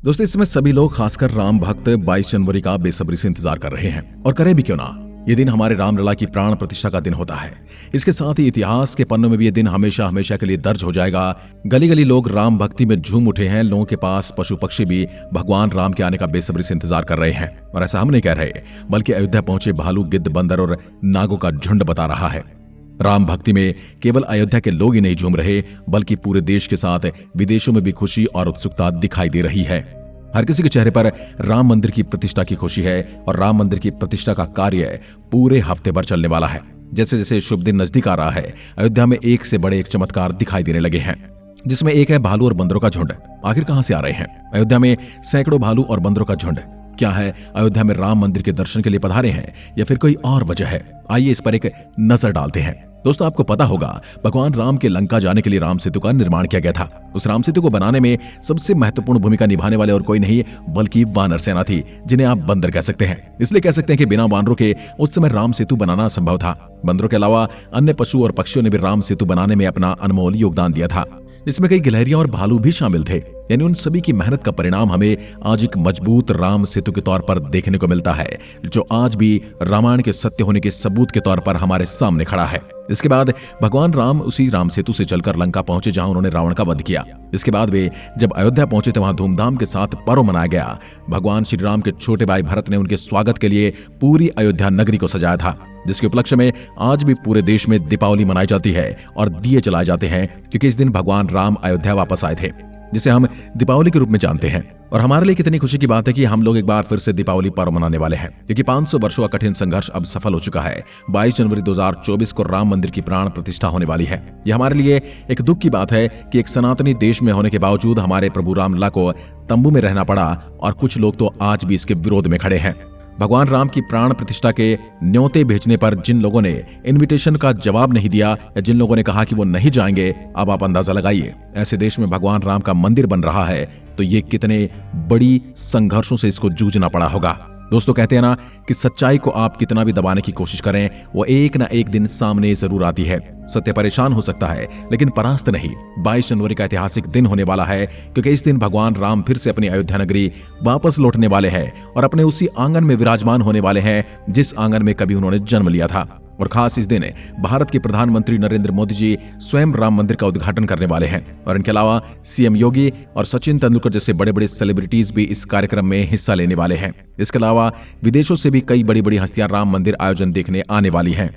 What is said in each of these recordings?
दोस्तों, इस समय सभी लोग खासकर राम भक्त 22 जनवरी का बेसब्री से इंतजार कर रहे हैं। और करें भी क्यों ना, ये दिन हमारे रामलला की प्राण प्रतिष्ठा का दिन होता है। इसके साथ ही इतिहास के पन्नों में भी ये दिन हमेशा हमेशा के लिए दर्ज हो जाएगा। गली गली लोग राम भक्ति में झूम उठे हैं। लोगों के पास पशु पक्षी भी भगवान राम के आने का बेसब्री से इंतजार कर रहे हैं। और ऐसा हम नहीं कह रहे, बल्कि अयोध्या पहुंचे भालू, गिद्ध, बंदर और नागों का झुंड बता रहा है। राम भक्ति में केवल अयोध्या के लोग ही नहीं झूम रहे, बल्कि पूरे देश के साथ विदेशों में भी खुशी और उत्सुकता दिखाई दे रही है। हर किसी के चेहरे पर राम मंदिर की प्रतिष्ठा की खुशी है। और राम मंदिर की प्रतिष्ठा का कार्य पूरे हफ्ते भर चलने वाला है। जैसे जैसे शुभ दिन नजदीक आ रहा है, अयोध्या में एक से बड़े एक चमत्कार दिखाई देने लगे हैं, जिसमें एक है भालू और बंदरों का झुंड। आखिर कहां से आ रहे हैं? अयोध्या में सैकड़ों भालू और बंदरों का झुंड। क्या है, अयोध्या में राम मंदिर के दर्शन के लिए पधारे हैं या फिर कोई और वजह है? आइए इस पर एक नजर डालते हैं। दोस्तों, आपको पता होगा, भगवान राम के लंका जाने के लिए राम सेतु का निर्माण किया गया था। उस राम सेतु को बनाने में सबसे महत्वपूर्ण भूमिका निभाने वाले और कोई नहीं बल्कि वानर सेना थी, जिन्हें आप बंदर कह सकते हैं। इसलिए कह सकते हैं कि बिना वानरों के उस समय राम सेतु बनाना असंभव था। बंदरों के अलावा अन्य पशु और पक्षियों ने भी राम सेतु बनाने में अपना अनमोल योगदान दिया था। इसमें कई गिलहरियां और भालू भी शामिल थे। यानी उन सभी की मेहनत का परिणाम हमें आज एक मजबूत राम सेतु के तौर पर देखने को मिलता है, जो आज भी रामायण के सत्य होने के सबूत के तौर पर हमारे सामने खड़ा है। इसके बाद भगवान राम उसी राम सेतु से चलकर लंका पहुंचे, जहां उन्होंने रावण का वध किया। इसके बाद वे जब अयोध्या पहुंचे तो वहां धूमधाम के साथ पर्व मनाया गया। भगवान श्री राम के छोटे भाई भरत ने उनके स्वागत के लिए पूरी अयोध्या नगरी को सजाया था, जिसके उपलक्ष्य में आज भी पूरे देश में दीपावली मनाई जाती है और दिए जलाए जाते हैं, क्योंकि इस दिन भगवान राम अयोध्या वापस आए थे, जिसे हम दीपावली के रूप में जानते हैं। और हमारे लिए कितनी खुशी की बात है कि हम लोग एक बार फिर से दीपावली पर्व मनाने वाले हैं, क्योंकि 500 वर्षों का कठिन संघर्ष अब सफल हो चुका है। 22 जनवरी 2024 को राम मंदिर की प्राण प्रतिष्ठा होने वाली है। यह हमारे लिए एक दुख की बात है कि एक सनातनी देश में होने के बावजूद हमारे प्रभु रामलला को तंबू में रहना पड़ा, और कुछ लोग तो आज भी इसके विरोध में खड़े हैं। भगवान राम की प्राण प्रतिष्ठा के न्योते भेजने पर जिन लोगों ने इनविटेशन का जवाब नहीं दिया या जिन लोगों ने कहा कि वो नहीं जाएंगे, अब आप अंदाजा लगाइए, ऐसे देश में भगवान राम का मंदिर बन रहा है तो ये कितने बड़ी संघर्षों से इसको जूझना पड़ा होगा। दोस्तों, कहते हैं ना कि सच्चाई को आप कितना भी दबाने की कोशिश करें, वो एक ना एक दिन सामने जरूर आती है। सत्य परेशान हो सकता है, लेकिन परास्त नहीं। 22 जनवरी का ऐतिहासिक दिन होने वाला है, क्योंकि इस दिन भगवान राम फिर से अपनी अयोध्या नगरी वापस लौटने वाले हैं और अपने उसी आंगन में विराजमान होने वाले हैं जिस आंगन में कभी उन्होंने जन्म लिया था। और खास इस दिन भारत के प्रधानमंत्री नरेंद्र मोदी जी स्वयं राम मंदिर का उद्घाटन करने वाले हैं। और इनके अलावा सीएम योगी और सचिन तेंदुलकर जैसे बड़े बड़े सेलिब्रिटीज भी इस कार्यक्रम में हिस्सा लेने वाले हैं। इसके अलावा विदेशों से भी कई बड़ी बड़ी हस्तियां राम मंदिर आयोजन देखने आने वाली हैं।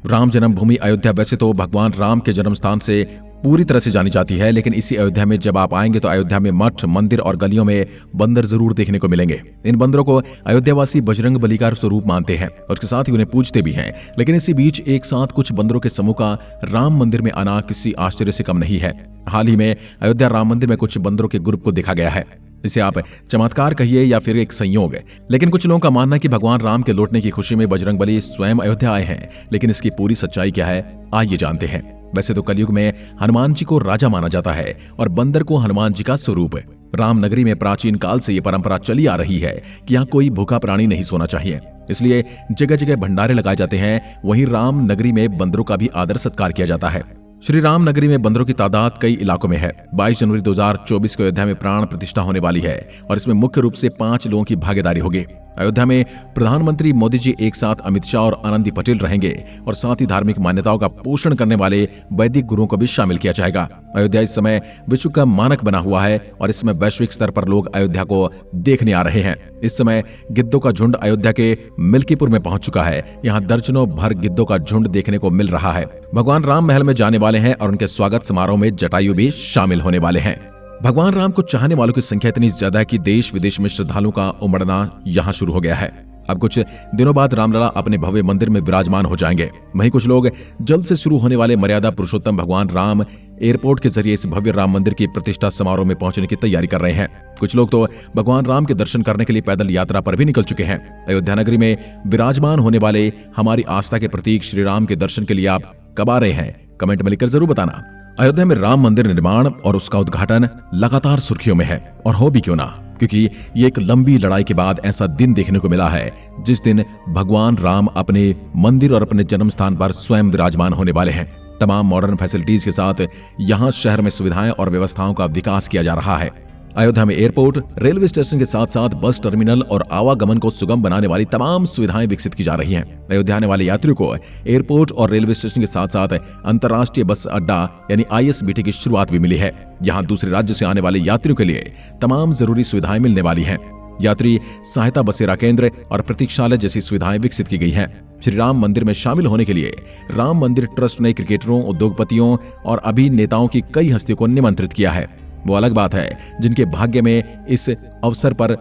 राम जन्मभूमि अयोध्या वैसे तो भगवान राम के जन्म स्थान से पूरी तरह से जानी जाती है, लेकिन इसी अयोध्या में जब आप आएंगे तो अयोध्या में मठ, मंदिर और गलियों में बंदर जरूर देखने को मिलेंगे। इन बंदरों को अयोध्यावासी बजरंग बली का स्वरूप मानते हैं और उसके साथ ही उन्हें पूजते भी हैं। लेकिन इसी बीच एक साथ कुछ बंदरों के समूह का राम मंदिर में आना किसी आश्चर्य से कम नहीं है। हाल ही में अयोध्या राम मंदिर में कुछ बंदरों के ग्रुप को देखा गया है। इसे आप चमत्कार कहिए या फिर एक संयोग है, लेकिन कुछ लोगों का मानना है कि भगवान राम के लौटने की खुशी में बजरंग बली स्वयं अयोध्या आए हैं। लेकिन इसकी पूरी सच्चाई क्या है, आइए जानते हैं। वैसे तो कलयुग में हनुमान जी को राजा माना जाता है और बंदर को हनुमान जी का स्वरूप है। राम नगरी में प्राचीन काल से यह परंपरा चली आ रही है कि यहाँ कोई भूखा प्राणी नहीं सोना चाहिए, इसलिए जगह जगह भंडारे लगाए जाते हैं। वहीं राम नगरी में बंदरों का भी आदर सत्कार किया जाता है। श्री राम नगरी में बंदरों की तादाद कई इलाकों में है। 22 जनवरी 2024 को अयोध्या में प्राण प्रतिष्ठा होने वाली है और इसमें मुख्य रूप से 5 लोगों की भागीदारी होगी। अयोध्या में प्रधानमंत्री मोदी जी एक साथ अमित शाह और आनंदी पटेल रहेंगे और साथ ही धार्मिक मान्यताओं का पोषण करने वाले वैदिक गुरुओं को भी शामिल किया जाएगा। अयोध्या इस समय विश्व का मानक बना हुआ है और इसमें वैश्विक स्तर पर लोग अयोध्या को देखने आ रहे हैं। इस समय गिद्धों का झुंड अयोध्या के मिल्कीपुर में पहुंच चुका है। यहाँ दर्जनों भर गिद्धों का झुंड देखने को मिल रहा है। भगवान राम महल में जाने वाले हैं और उनके स्वागत समारोह में जटायु भी शामिल होने वाले हैं। भगवान राम को चाहने वालों की संख्या इतनी ज्यादा है कि देश विदेश में श्रद्धालुओं का उमड़ना यहाँ शुरू हो गया है। अब कुछ दिनों बाद रामलला अपने भव्य मंदिर में विराजमान हो जाएंगे। वहीं कुछ लोग जल्द से शुरू होने वाले मर्यादा पुरुषोत्तम भगवान राम एयरपोर्ट के जरिए इस भव्य राम मंदिर की प्रतिष्ठा समारोह में पहुंचने की तैयारी कर रहे हैं। कुछ लोग तो भगवान राम के दर्शन करने के लिए पैदल यात्रा पर भी निकल चुके हैं। अयोध्या नगरी में विराजमान होने वाले हमारी आस्था के प्रतीक श्री राम के दर्शन के लिए आप कब आ रहे हैं? कमेंट में लिखकर जरूर बताना। अयोध्या में राम मंदिर निर्माण और उसका उद्घाटन लगातार सुर्खियों में है, और हो भी क्यों ना, क्योंकि ये एक लंबी लड़ाई के बाद ऐसा दिन देखने को मिला है जिस दिन भगवान राम अपने मंदिर और अपने जन्म स्थान पर स्वयं विराजमान होने वाले हैं। तमाम मॉडर्न फैसिलिटीज के साथ यहाँ शहर में सुविधाएं और व्यवस्थाओं का विकास किया जा रहा है। अयोध्या में एयरपोर्ट, रेलवे स्टेशन के साथ साथ बस टर्मिनल और आवागमन को सुगम बनाने वाली तमाम सुविधाएं विकसित की जा रही हैं। अयोध्या आने वाले यात्रियों को एयरपोर्ट और रेलवे स्टेशन के साथ साथ अंतर्राष्ट्रीय बस अड्डा यानी ISBT की शुरुआत भी मिली है। यहाँ दूसरे राज्य से आने वाले यात्रियों के लिए तमाम जरूरी सुविधाएं मिलने वाली हैं। यात्री सहायता बसेरा केंद्र और प्रतीक्षालय जैसी सुविधाएं विकसित की गई हैं। श्री राम मंदिर में शामिल होने के लिए राम मंदिर ट्रस्ट ने क्रिकेटरों, उद्योगपतियों और अभिनेताओं की कई हस्तियों को निमंत्रित किया है। वो अलग बात है जिनके भाग्य में इस अवसर पर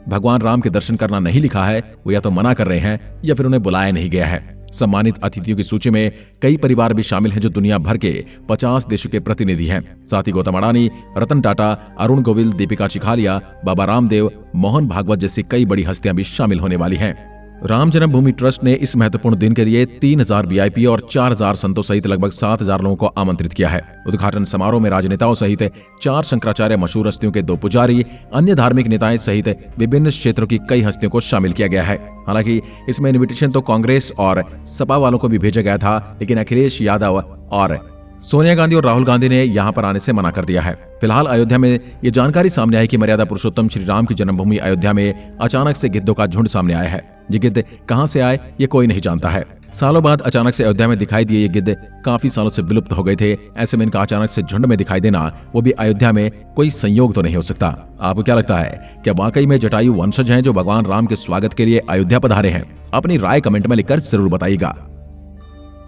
भगवान राम के दर्शन करना नहीं लिखा है, वो या तो मना कर रहे हैं या फिर उन्हें बुलाया नहीं गया है। सम्मानित अतिथियों की सूची में कई परिवार भी शामिल हैं जो दुनिया भर के 50 देशों के प्रतिनिधि हैं। साथ ही गौतम अडानी, रतन टाटा, अरुण गोविल, दीपिका चिखालिया, बाबा रामदेव, मोहन भागवत जैसी कई बड़ी हस्तियां भी शामिल होने वाली हैं। राम जन्मभूमि ट्रस्ट ने इस महत्वपूर्ण दिन के लिए 3000 VIP और 4000 संतों सहित लगभग 7000 लोगों को आमंत्रित किया है। उद्घाटन समारोह में राजनेताओं सहित 4 शंकराचार्य मशहूर हस्तियों के 2 पुजारी, अन्य धार्मिक नेताएं सहित विभिन्न क्षेत्रों की कई हस्तियों को शामिल किया गया है। हालांकि इसमें इन्विटेशन तो कांग्रेस और सपा वालों को भी भेजा गया था, लेकिन अखिलेश यादव और सोनिया गांधी और राहुल गांधी ने यहां पर आने से मना कर दिया है। फिलहाल अयोध्या में ये जानकारी सामने आई कि मर्यादा पुरुषोत्तम श्री राम की जन्मभूमि अयोध्या में अचानक से गिद्धों का झुंड सामने आया है। ये गिद्ध कहां से आए ये कोई नहीं जानता है। सालों बाद अचानक से अयोध्या में दिखाई दिए ये गिद्ध काफी सालों से विलुप्त हो गए थे। ऐसे में इनका अचानक से झुंड में दिखाई देना, वो भी अयोध्या में, कोई संयोग तो नहीं हो सकता। आपको क्या लगता है, क्या वाकई में जटायु वंशज हैं जो भगवान राम के स्वागत के लिए अयोध्या पधारे हैं? अपनी राय कमेंट में लिखकर जरूर बताइएगा।